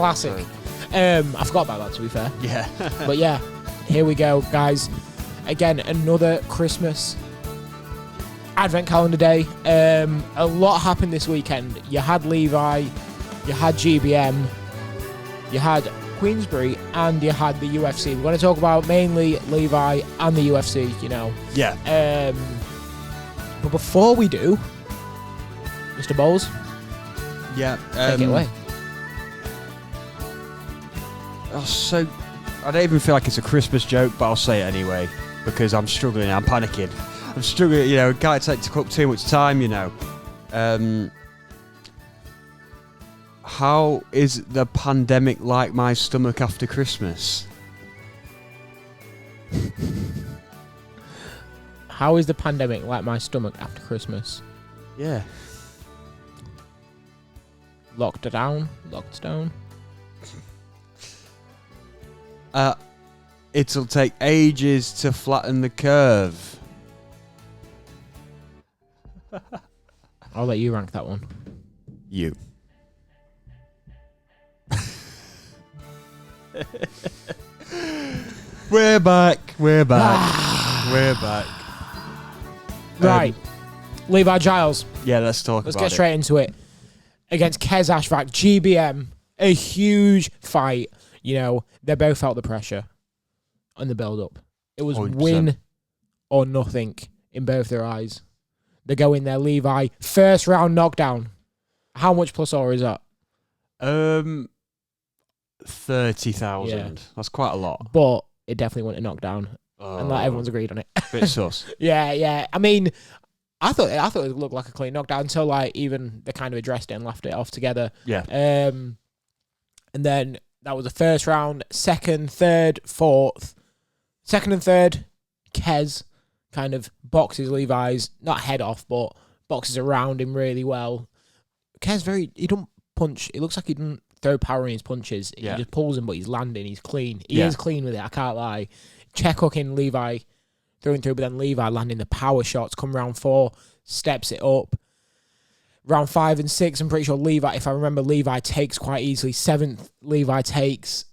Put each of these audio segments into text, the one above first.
Classic. I forgot about that, to be fair. Yeah. But yeah, here we go, guys. Again, another Christmas Advent calendar day. A lot happened this weekend. You had Levi, you had GBM, you had Queensbury, and you had the UFC. We're going to talk about mainly Levi and the UFC, you know. Yeah. But before we do, Mr. Bowles, Yeah. take it away. So, I don't even feel like it's a Christmas joke, but I'll say it anyway because I'm struggling. I'm panicking. I'm struggling. You know, can't take up too much time. You know. How is the pandemic like my stomach after Christmas? How is the pandemic like my stomach after Christmas? Yeah. Locked down. It'll take ages to flatten the curve. I'll let you rank that one. You. We're back. We're back. Right. Levi Giles. Yeah, let's talk Let's about get straight into it. Against Kez Ashvac, GBM. A huge fight. You know, they both felt the pressure on the build-up. It was 100%. win or nothing in both their eyes. They go in there, Levi. First round knockdown. How much plus or is that? 30,000. Yeah. That's quite a lot. But it definitely went a knockdown. And like everyone's agreed on it. Bit sus. Yeah. I mean, I thought it looked like a clean knockdown until like even they kind of addressed it and laughed it off together. Yeah. And then that was the first round. Second, third, fourth. Second and third, Kez kind of boxes Levi's, not head off, but boxes around him really well. Kez he don't punch. It looks like he didn't throw power in his punches. Yeah. He just pulls him, but he's landing. He's clean. He is clean with it, I can't lie. Check hooking Levi through and through, but then Levi landing the power shots. Come round 4, steps it up. Round 5 and 6, I'm pretty sure Levi, if I remember, Levi takes quite easily. 7th, Levi takes.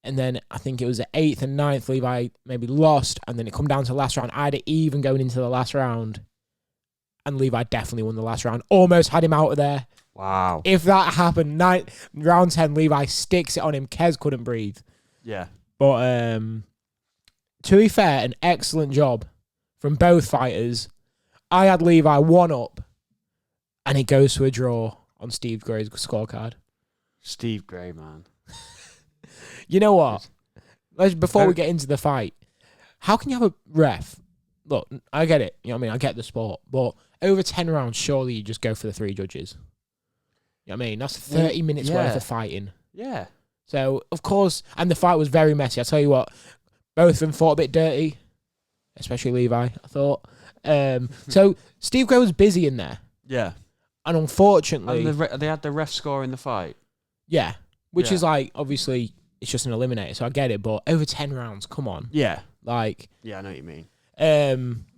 And then I think it was the 8th and 9th, Levi maybe lost. And then it come down to the last round. I had it even going into the last round. And Levi definitely won the last round. Almost had him out of there. Wow. If that happened, round 10, Levi sticks it on him. Kez couldn't breathe. Yeah. But to be fair, an excellent job from both fighters. I had Levi 1 up. And it goes to a draw on Steve Gray's scorecard. Steve Gray, man. You know what? Before we get into the fight, how can you have a ref? Look, I get it. You know what I mean? I get the sport. But over 10 rounds, surely you just go for the 3 judges. You know what I mean? That's 30 minutes worth of fighting. Yeah. So, of course, and the fight was very messy. I tell you what, both of them fought a bit dirty, especially Levi, I thought. So, Steve Gray was busy in there. Yeah. And unfortunately... And they had the ref score in the fight. Yeah. Which is like, obviously, it's just an eliminator, so I get it. But over 10 rounds, come on. Yeah. Like... Yeah, I know what you mean.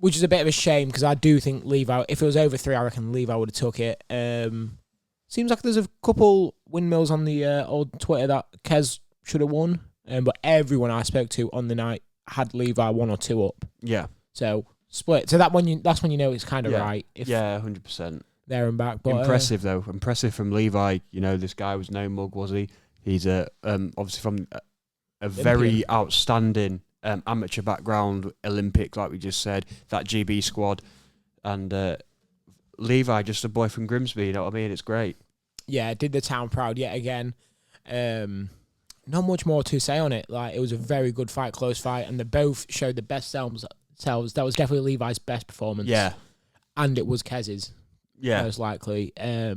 Which is a bit of a shame, because I do think Levi... If it was over 3, I reckon Levi would have took it. Seems like there's a couple windmills on the old Twitter that Kez should have won. But everyone I spoke to on the night had Levi 1 or 2 up. Yeah. So, split. So that's when you know it's kind of right. If 100%. There and back. But, impressive, though. Impressive from Levi. You know, this guy was no mug, was he? He's obviously from a very outstanding amateur background, Olympic, like we just said, that GB squad. And Levi, just a boy from Grimsby, you know what I mean? It's great. Yeah, did the town proud yet again. Not much more to say on it. Like, it was a very good fight, close fight, and they both showed the best selves. That was definitely Levi's best performance. Yeah. And it was Kez's. Yeah. Most likely. Yeah.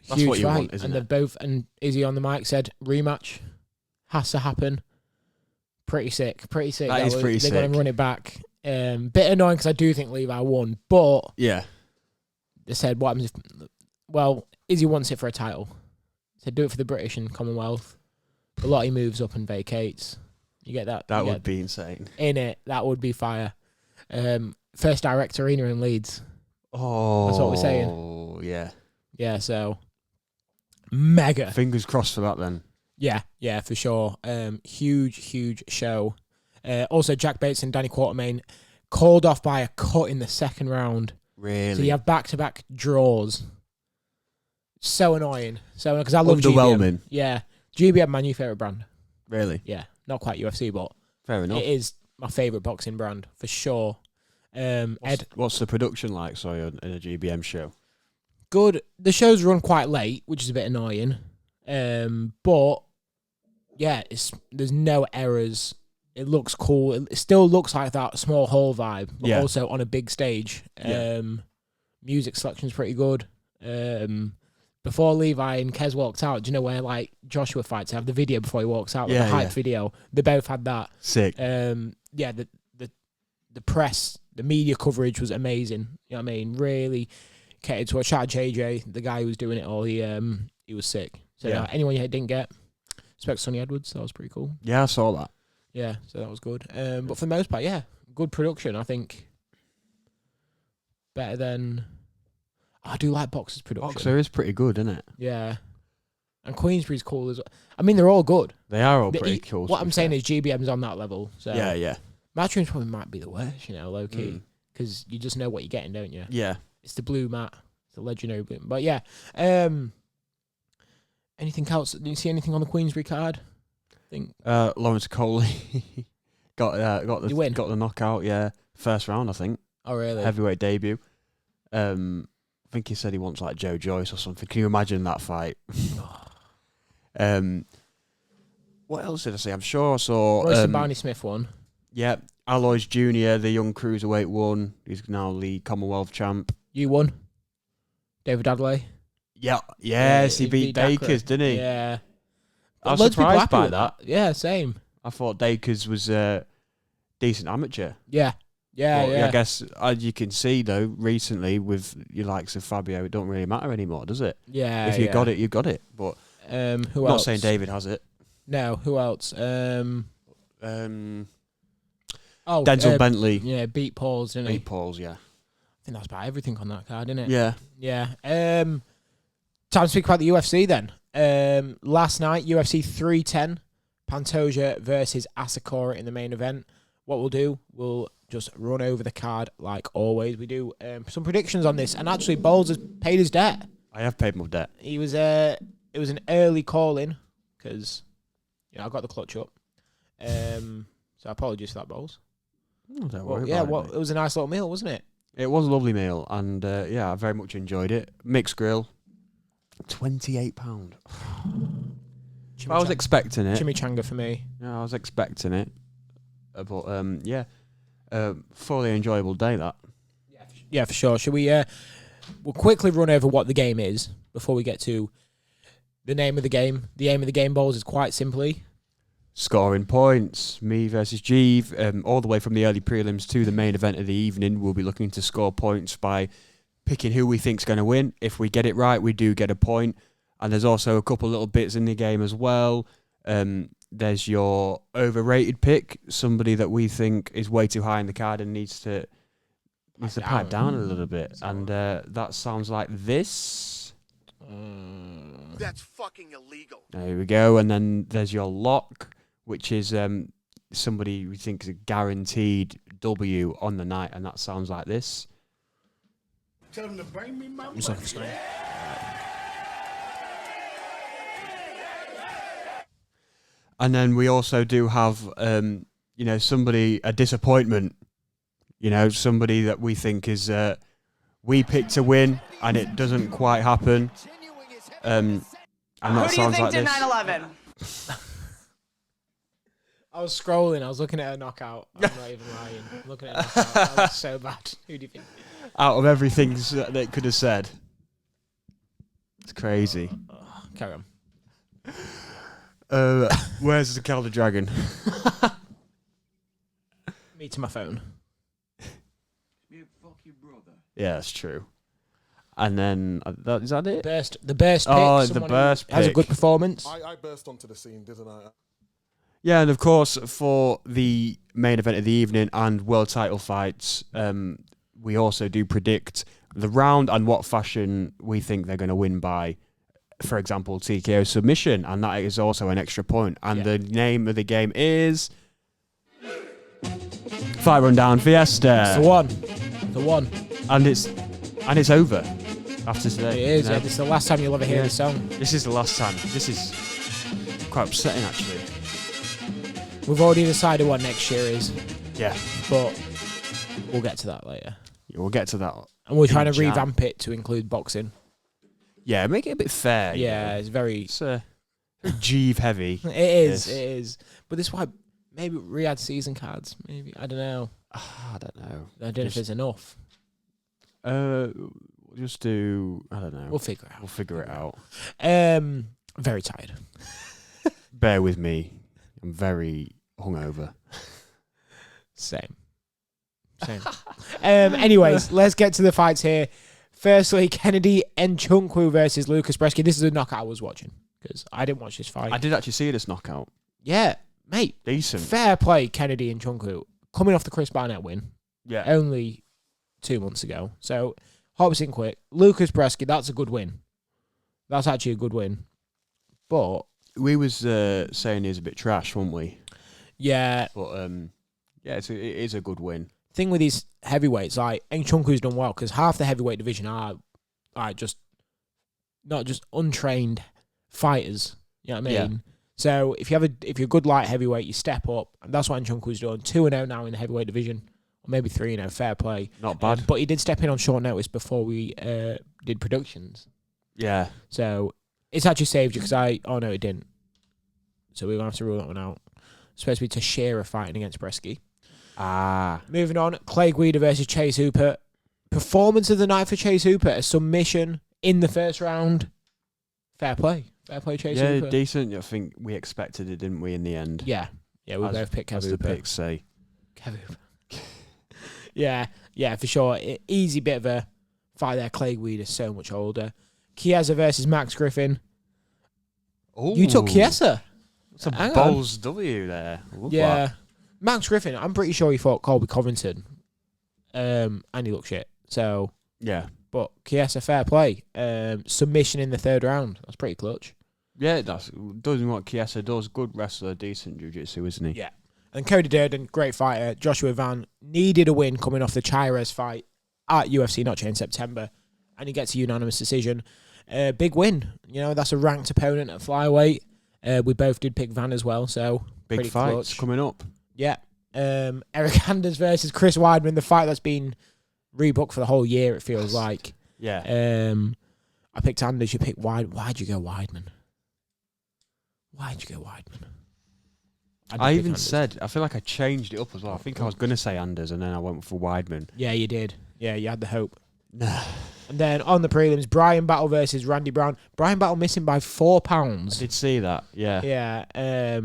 That's huge what you fight. want, isn't and it? they both, and Izzy on the mic said, rematch has to happen. Pretty sick. That is pretty They're sick. going to run it back. Bit annoying because I do think Levi won, but Yeah. they said, what happens if... Well, Izzy wants it for a title. Said, do it for the British and Commonwealth. A lot he moves up and vacates. You get that? That would be insane. In it, that would be fire. First direct arena in Leeds. Oh. That's what we're saying. Oh, yeah. Yeah, so... Mega. Fingers crossed for that then. Yeah, for sure. Huge show. Also, Jack Bates and Danny Quartermain called off by a cut in the second round. Really? So you have back-to-back draws. So annoying. So because I love Underwhelming. GBM. Yeah, GBM, my new favorite brand. Really? Yeah, not quite UFC, but fair enough. It is my favorite boxing brand for sure. What's the production like? Sorry, in a GBM show. Good. The shows run quite late, which is a bit annoying. But yeah, there's no errors. It looks cool. It still looks like that small hall vibe, but also on a big stage. Music selection's pretty good. Before Levi and Kez walked out, do you know where like Joshua fights? I have the video before he walks out, the hype video. They both had that. Sick. The press, the media coverage was amazing. You know what I mean? Really catered to a shout out JJ, the guy who was doing it all. He was sick. So anyone you didn't get, respect Sonny Edwards. That was pretty cool. Yeah, I saw that. Yeah, so that was good. But for the most part, yeah, good production. I think better than. I do like Boxer's production. Boxer is pretty good, isn't it? Yeah, and Queensbury's cool as well. I mean, they're all good. They are all pretty cool. What I'm saying is GBM's on that level. So yeah. Matchroom's probably might be the worst, low key, because you just know what you're getting, don't you? Yeah. It's the blue mat, it's the legendary blue. But yeah, anything else? Did you see anything on the Queensbury card? I think Lawrence Coley got the knockout. Yeah, first round, I think. Oh really? Heavyweight debut. I think he said he wants like Joe Joyce or something. Can you imagine that fight? What else did I say? I'm sure I saw Royce Barney Smith won. Yeah, Alois Jr., the young cruiserweight, won. He's now the Commonwealth champ. You won. David Adley. Yeah, yes, he beat Dakers, didn't he? Yeah. I was surprised by that. Yeah, same. I thought Dakers was a decent amateur. Yeah. I guess, as you can see, though, recently with your likes of Fabio, it don't really matter anymore, does it? Yeah. If you got it, you got it. But who else? Not saying David has it. No, who else? Denzel Bentley. Yeah, beat Pauls, didn't he? Beat Pauls, yeah. I think that's about everything on that card, isn't it? Yeah. Yeah. Time to speak about the UFC then. Last night, UFC 310, Pantoja versus Asakura in the main event. What we'll do, we'll just run over the card like always. We do some predictions on this, and actually, Bowles has paid his debt. I have paid my debt. He was it was an early call-in because I got the clutch up. So apologies for that, Bowles. Oh, don't worry about it was a nice little meal, wasn't it? It was a lovely meal, and I very much enjoyed it. Mixed grill, £28. I was expecting it. Chimichanga for me. Yeah, I was expecting it, but fully enjoyable day that. Yeah, for sure. Should we? We'll quickly run over what the game is before we get to the name of the game. The aim of the game, Bowles, is quite simply scoring points, me versus Jeeve, all the way from the early prelims to the main event of the evening. We'll be looking to score points by picking who we think's going to win. If we get it right, we do get a point. And there's also a couple little bits in the game as well. There's your overrated pick, somebody that we think is way too high in the card and needs to pipe down a little bit. And that sounds like this. That's fucking illegal. There we go. And then there's your lock, which is somebody we think is a guaranteed W on the night, and that sounds like this. Tell them to bring me my money. And then we also do have, somebody, a disappointment. Somebody that we think is, we pick to win, and it doesn't quite happen. And that Who do you think like did this. 9/11? I was scrolling. I was looking at a knockout. I'm not even lying. I'm looking at a knockout. That was so bad. Who do you think? Out of everything that it could have said. It's crazy. Carry on. Where's the Calder Dragon? Me to my phone. Yeah, that's true. And then, is that it? The burst pick. Oh, the burst pick. Has a good performance. I burst onto the scene, didn't I? Yeah, and of course, for the main event of the evening and world title fights, we also do predict the round and what fashion we think they're going to win by for example, TKO submission, and that is also an extra point. And the name of the game is Fight Rundown Fiesta. It's the one. The one. And it's over after today. It is. Yeah, this is the last time you'll ever hear the song. This is the last time. This is quite upsetting, actually. We've already decided what next year is. Yeah. But we'll get to that later. Yeah, we'll get to that. And we're trying to revamp it to include boxing. Yeah, make it a bit fair. Yeah, it's very... It's very Jeeve heavy. It is. But this is why maybe Riyadh season cards. Maybe. I don't know. I don't know. I don't know if there's enough. We'll just do... I don't know. We'll figure it out. Very tired. Bear with me. I'm very hungover. Same. Anyways, let's get to the fights here. Firstly, Kennedy Nchukwu versus Lucas Bresky. This is a knockout I was watching because I didn't watch this fight. I did actually see this knockout. Yeah, mate. Decent. Fair play, Kennedy Nchukwu. Coming off the Chris Barnett win. Yeah. Only 2 months ago. So, hops in quick. Lucas Bresky, that's a good win. That's actually a good win. But... We was saying he was a bit trash, weren't we? Yeah. But, yeah, it is a good win. Thing with these heavyweights, like Nchunkwu's done well because half the heavyweight division are like just not just untrained fighters. You know what I mean? Yeah. So if you're a good light heavyweight, you step up, and that's what Nchunkwu's done. 2-0 now in the heavyweight division, or maybe 3-0. Fair play. Not bad. But he did step in on short notice before we did productions. Yeah. So it's actually saved you because oh no, it didn't. So we're gonna have to rule that one out. It's supposed to be Teixeira fighting against Bresky. Moving on, Clay Guida versus Chase Hooper. Performance of the night for Chase Hooper. A submission in the first round. Fair play, Chase Hooper. Yeah, decent. I think we expected it, didn't we, in the end? Yeah, we both picked Kev Hooper. As the picks say. Kev Hooper. yeah, for sure. Easy bit of a fight there. Clay Guida, so much older. Chiesa versus Max Griffin. Ooh. You took Chiesa. It's a Bowles W there. Yeah. Max Griffin, I'm pretty sure he fought Colby Covington. And he looked shit. So, yeah. But Chiesa, fair play. Submission in the third round. That's pretty clutch. Yeah, that's doing what Chiesa does. Good wrestler, decent jiu-jitsu, isn't he? Yeah. And Cody Durden, great fighter. Joshua Van needed a win coming off the Chairez fight at UFC Notch in September. And he gets a unanimous decision. Big win. You know, that's a ranked opponent at flyweight. We both did pick Van as well, so big fights coming up. Yeah. Eric Anders versus Chris Weidman, the fight that's been rebooked for the whole year, it feels like. Yeah. I picked Anders, you picked Weidman. Why'd you go Weidman? I even said, I feel like I changed it up as well. I think I was going to say Anders and then I went for Weidman. Yeah, you did. Yeah, you had the hope. And then on the prelims, Brian Battle versus Randy Brown. Brian Battle missing by 4 pounds. I did see that, yeah. Yeah.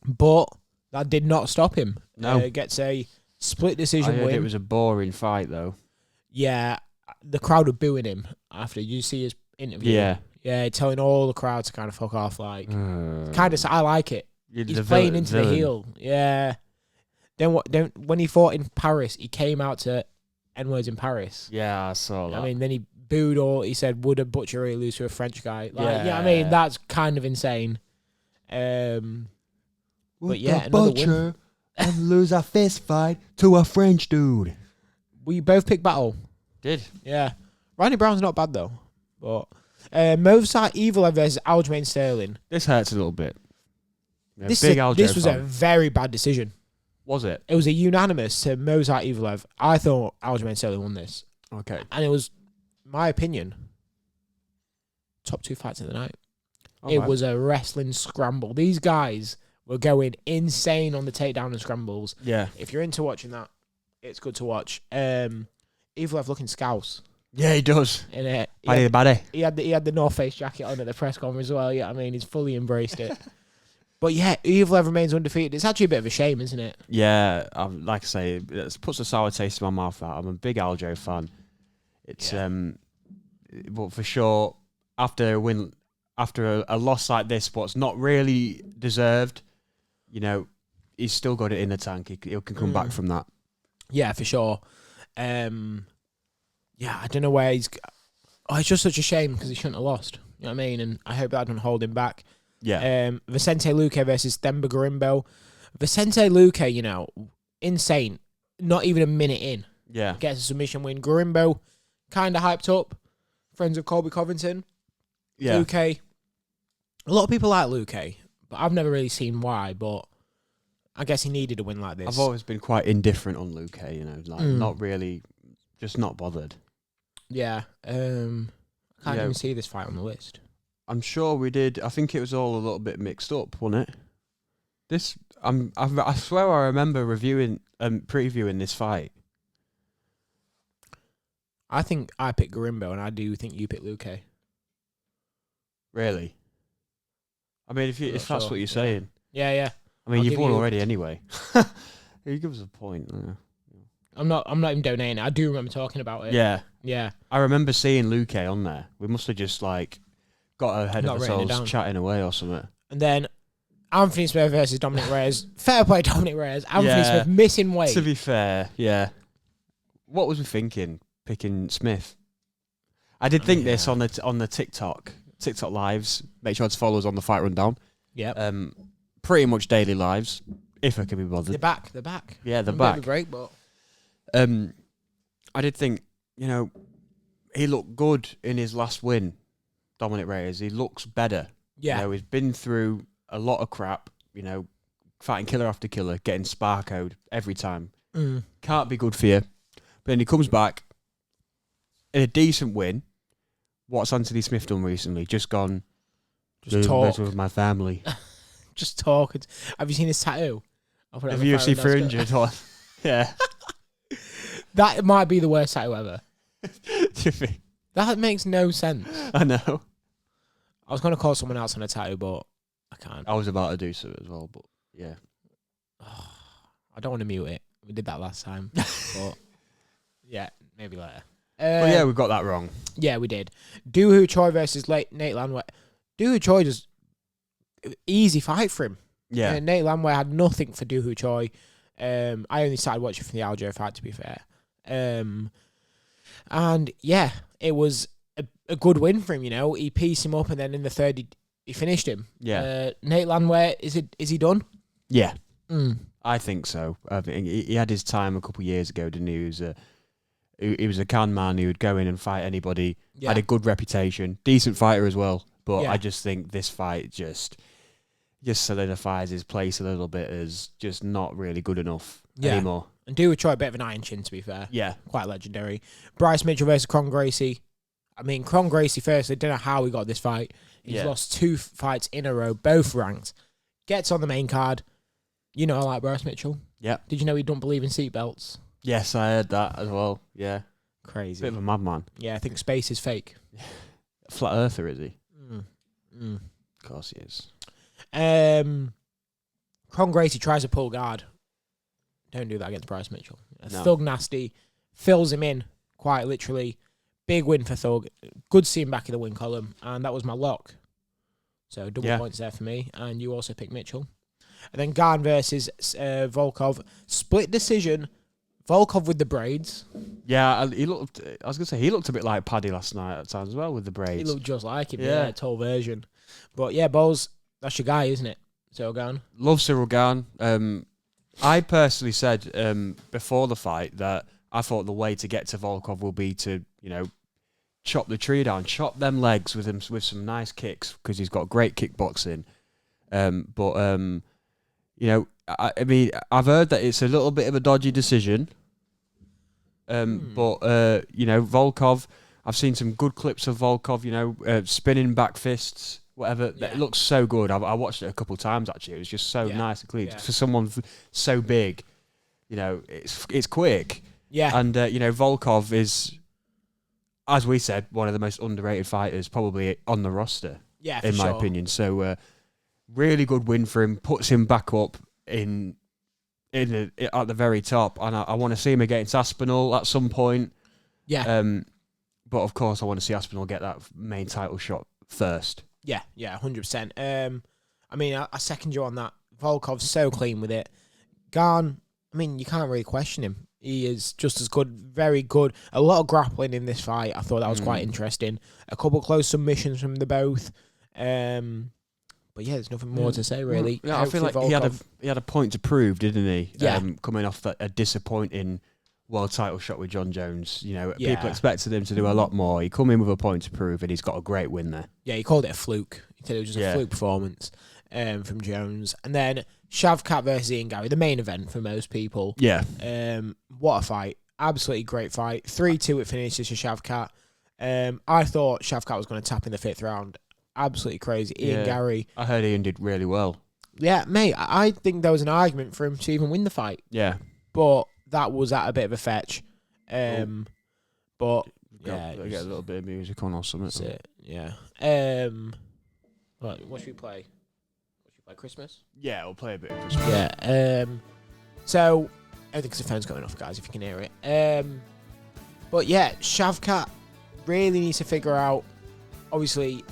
But that did not stop him. No. Gets a split decision win. It was a boring fight, though. Yeah. The crowd were booing him after. Did you see his interview? Yeah. Yeah, telling all the crowd to kind of fuck off. Like, kind of, I like it. He's playing into the heel. Yeah. Then when he fought in Paris, he came out to N-words in Paris. Yeah, I saw that. I mean, then he booed all. He said, "Would a butcher really lose to a French guy?" Like, yeah, I mean, that's kind of insane. But yeah, another win. And lose a fist fight to a French dude. We both picked Battle. Did. Yeah. Randy Brown's not bad though. But Movsar Evil versus Aljamain Sterling. This hurts a little bit. Yeah, this was a very bad decision. Was it? It was a unanimous to Mozart Evil. I thought Aljamain Sterling won this. Okay. And it was, my opinion, top 2 fights of the night. Oh, it was a wrestling scramble. These guys were going insane on the takedown and scrambles. Yeah. If you're into watching that, it's good to watch. Evil looking scouse. Yeah, he does. In it. He had the North Face jacket on at the press conference as well. Yeah, I mean, he's fully embraced it. But yeah, Evil remains undefeated. It's actually a bit of a shame, isn't it? Yeah, like I say, it puts a sour taste in my mouth. I'm a big Aljo fan. It's but for sure, after a loss like this, what's not really deserved, you know, he's still got it in the tank. He can come back from that. Yeah, for sure. Yeah, I don't know where he's. Oh, it's just such a shame because he shouldn't have lost. You know what I mean? And I hope that doesn't hold him back. Yeah. Vicente Luque versus Themba Gorimbo. Vicente Luque, you know, insane. Not even a minute in. Yeah. Gets a submission win. Gorimbo, kind of hyped up. Friends of Colby Covington. Yeah. Luque. A lot of people like Luque, but I've never really seen why, but I guess he needed a win like this. I've always been quite indifferent on Luque, you know, like not really, just not bothered. Yeah. I can't even see this fight on the list. I'm sure we did. I think it was all a little bit mixed up, wasn't it? I swear I remember previewing this fight. I think I picked Gorimbo, and I do think you picked Luque. Really? I mean, if that's what you're saying. Yeah. I mean, I'll you've give won you- already anyway. You give us a point. I'm not even donating it. I do remember talking about it. Yeah. I remember seeing Luque on there. We must have just like got ahead Not of written it ourselves down. chatting away or something. And then Anthony Smith versus Dominic Reyes. Fair play, Dominic Reyes. Anthony Yeah. Smith missing weight. To be fair, yeah. What was we thinking? Picking Smith. I did think this on the TikTok lives. Make sure to follow us on the Fight Rundown. Yep. Pretty much daily lives, if I can be bothered. They're back. Yeah, they're A bit of back. a break, but I did think, you know, he looked good in his last win, Dominic Reyes. He looks better. yeah. You know, he's been through a lot of crap, you know, fighting killer after killer, getting sparkoed every time. Can't be good for you. But then he comes back in a decent win. What's Anthony Smith done recently? Just gone, Just talk. with my family. Just talk. Have you seen his tattoo? I'll put it Have on the UFC Fight Rundown 300 one. Yeah. That might be the worst tattoo ever. Do you think? That makes no sense. I know. I was going to call someone else on a tattoo, but I can't. I was about to do so as well, but yeah. I don't want to mute it. We did that last time. But yeah, maybe later. But yeah, we got that wrong. Yeah, we did. Doohoo Choi versus Nate Landwehr. Doohoo Choi just easy fight for him. Yeah. Nate Landwehr had nothing for Doohoo Choi. I only started watching from the Aljo fight, to be fair. And yeah, it was a good win for him. You know, he pieced him up, and then in the third, he finished him. Yeah. Nate Landwehr, is he done? Yeah. I think so. I think he had his time a couple of years ago, didn't he? He was a can man who would go in and fight anybody. Yeah. Had a good reputation, decent fighter as well. But Yeah. I just think this fight just solidifies his place a little bit as just not really good enough anymore. And Doohoo Choi, a bit of an iron chin, to be fair. Yeah. Quite legendary. Bryce Mitchell versus Cron Gracie. I mean, Cron Gracie, first, I don't know how he got this fight. He's lost 2 fights in a row, both ranked. Gets on the main card. You know I like Bryce Mitchell. Yeah. Did you know he don't believe in seatbelts? Yes, I heard that as well. Yeah. Crazy. Bit of a madman. Yeah, I think space is fake. Flat earther, is he? Mm. Of course he is. Cron Gracie tries to pull guard. Don't do that against Bryce Mitchell. No. Thug nasty. Fills him in, quite literally. Big win for Thug. Good to see him back in the win column. And that was my lock. So double points there for me. And you also picked Mitchell. And then Garn versus Volkov. Split decision. Volkov with the braids. Yeah, he looked. I was gonna say he looked a bit like Paddy last night at times as well with the braids. He looked just like him. Yeah. Yeah, tall version. But yeah, Bowles, that's your guy, isn't it? So Garn. Love Cyril Gahn. I personally said before the fight that I thought the way to get to Volkov will be to, you know, chop the tree down, chop them legs with him with some nice kicks because he's got great kickboxing. You know, I mean, I've heard that it's a little bit of a dodgy decision. But you know, Volkov, I've seen some good clips of Volkov, you know, spinning back fists, whatever. Yeah. It looks so good. I watched it a couple of times actually. It was just so nice and clean. Yeah. For someone so big, you know, it's quick. Yeah. And you know, Volkov is, as we said, one of the most underrated fighters probably on the roster. Yeah, for in my sure. opinion. So really good win for him. Puts him back up at the very top, and I want to see him against Aspinall at some point. Yeah. But of course, I want to see Aspinall get that main title shot first. Yeah, 100%. I mean, I second you on that. Volkov's so clean with it. Garn, I mean, you can't really question him. He is just as good, very good. A lot of grappling in this fight. I thought that was quite interesting. A couple close submissions from the both. But yeah, there's nothing more to say really. Yeah, I feel like he had a point to prove, didn't he? Yeah. Coming off a disappointing world title shot with John Jones. Yeah. People expected him to do a lot more. He come in with a point to prove, and he's got a great win there. Yeah, he called it a fluke. He said it was just a fluke performance from Jones. And then Shavkat versus Ian Gary, the main event for most people. Yeah. What a fight. Absolutely great fight. 3-2 it finishes to Shavkat. I thought Shavkat was going to tap in the 5th round. Absolutely crazy. Ian Gary. I heard Ian did really well. Yeah, mate, I think there was an argument for him to even win the fight. Yeah. But that was at a bit of a fetch. But get a little bit of music on or something. That's it. Yeah. What should we play? Christmas? Yeah, we'll play a bit of Christmas. Yeah. So I think the phone's going off, guys, if you can hear it. But yeah, Shavkat really needs to figure out, obviously,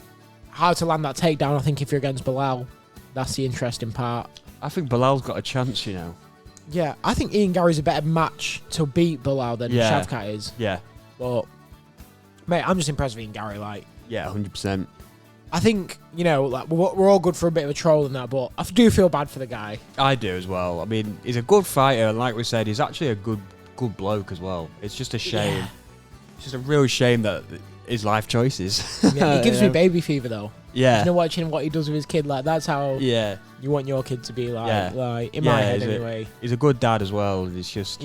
how to land that takedown. I think if you're against Bilal, that's the interesting part. I think Bilal's got a chance, you know. Yeah, I think Ian Gary's a better match to beat Bilal than Shavkat is. Yeah. But, mate, I'm just impressed with Ian Gary. Yeah, 100%. I think, we're all good for a bit of a troll and that, but I do feel bad for the guy. I do as well. I mean, he's a good fighter, and like we said, he's actually a good bloke as well. It's just a shame. Yeah. It's just a real shame that his life choices. Yeah, he gives me baby fever, though. Yeah. Watching what he does with his kid, that's how you want your kid to be, in my head anyway. He's a good dad as well. It's just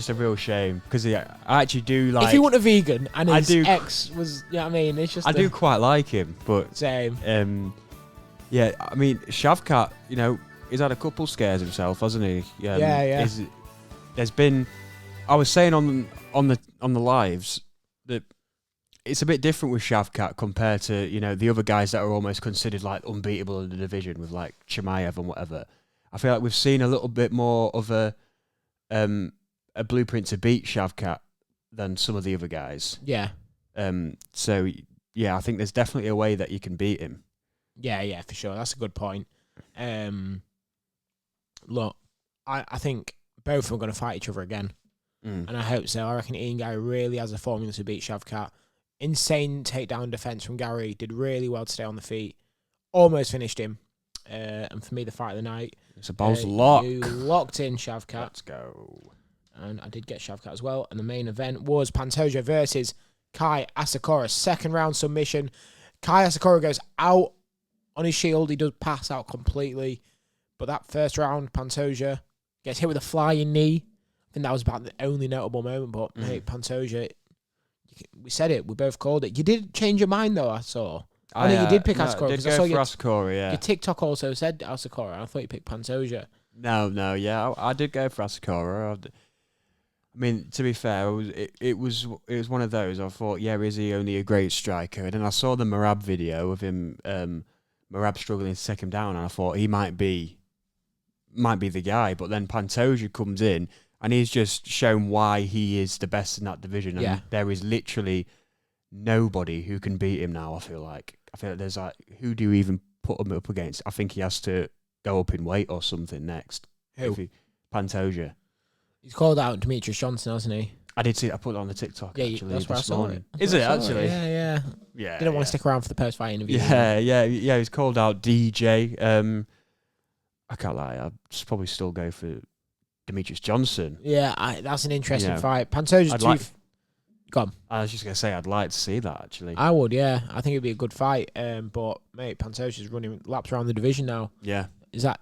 a real shame, because I actually do if he wasn't a vegan and his ex was, it's just... I do quite like him, but... Same. Yeah, I mean, Shavkat, he's had a couple scares himself, hasn't he? Yeah. There's been... I was saying on the lives that it's a bit different with Shavkat compared to, the other guys that are almost considered unbeatable in the division with Chimaev and whatever. I feel like we've seen a little bit more of a blueprint to beat Shavkat than some of the other guys. Yeah. So I think there's definitely a way that you can beat him. Yeah, for sure. That's a good point. Look, I think both of them are going to fight each other again. And I hope so. I reckon Ian Gary really has a formula to beat Shavkat. Insane takedown defense from Gary. Did really well to stay on the feet. Almost finished him. And for me, the fight of the night. It's a balls lock. You locked in Shavkat. Let's go. And I did get Shavkat as well. And the main event was Pantoja versus Kai Asakura. 2nd round submission. Kai Asakura goes out on his shield. He does pass out completely. But that first round, Pantoja gets hit with a flying knee. I think that was about the only notable moment. But, mate, Pantoja... We said it. We both called it. You did change your mind, though, I saw. I know you did pick Asakura. I did go for Asakura, yeah. Your TikTok also said Asakura. I thought you picked Pantoja. No, yeah. I did go for Asakura. I mean, to be fair, it was one of those. I thought, is he only a great striker? And then I saw the Merab video of him, Merab struggling to take him down, and I thought he might be the guy. But then Pantoja comes in, and he's just shown why he is the best in that division. And there is literally nobody who can beat him now, I feel like there's who do you even put him up against? I think he has to go up in weight or something next. Who? Pantoja. He's called out Demetrius Johnson, hasn't he? I did see it. I put it on the TikTok, actually. That's where I saw it. Is it, actually? Yeah. Didn't want to stick around for the post-fight interview. Yeah. He's called out DJ. I can't lie. I'd probably still go for Demetrius Johnson. Yeah, that's an interesting fight. Pantoja's Go on. I was just going to say, I'd like to see that, actually. I would, yeah. I think it'd be a good fight. But, mate, Pantoja's running laps around the division now. Yeah. Is that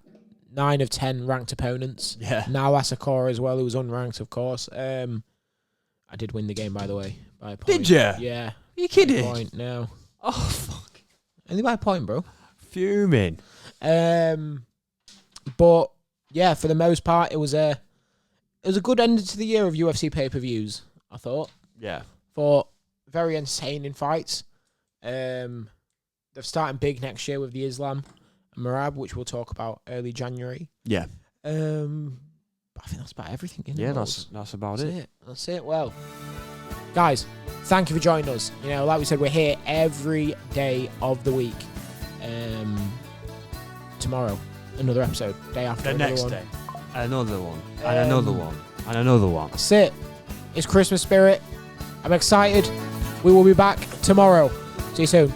9 of 10 ranked opponents? Yeah. Now Asakura as well, who was unranked, of course. I did win the game, by the way, by a point. Did you? Yeah. Are you kidding? Point, no. Oh, fuck. Only by a point, bro. Fuming. But, yeah, for the most part, it was a good end to the year of UFC pay-per-views, I thought. Yeah. For very entertaining fights. They're starting big next year with the Islam and Merab, which we'll talk about early January. Yeah. But I think that's about everything. That's about it. That's it. Well, guys, thank you for joining us. Like we said, we're here every day of the week. Tomorrow, another episode. Day after, the next one. day, another one, and another one. And another one. That's it. It's Christmas spirit. I'm excited. We will be back tomorrow. See you soon.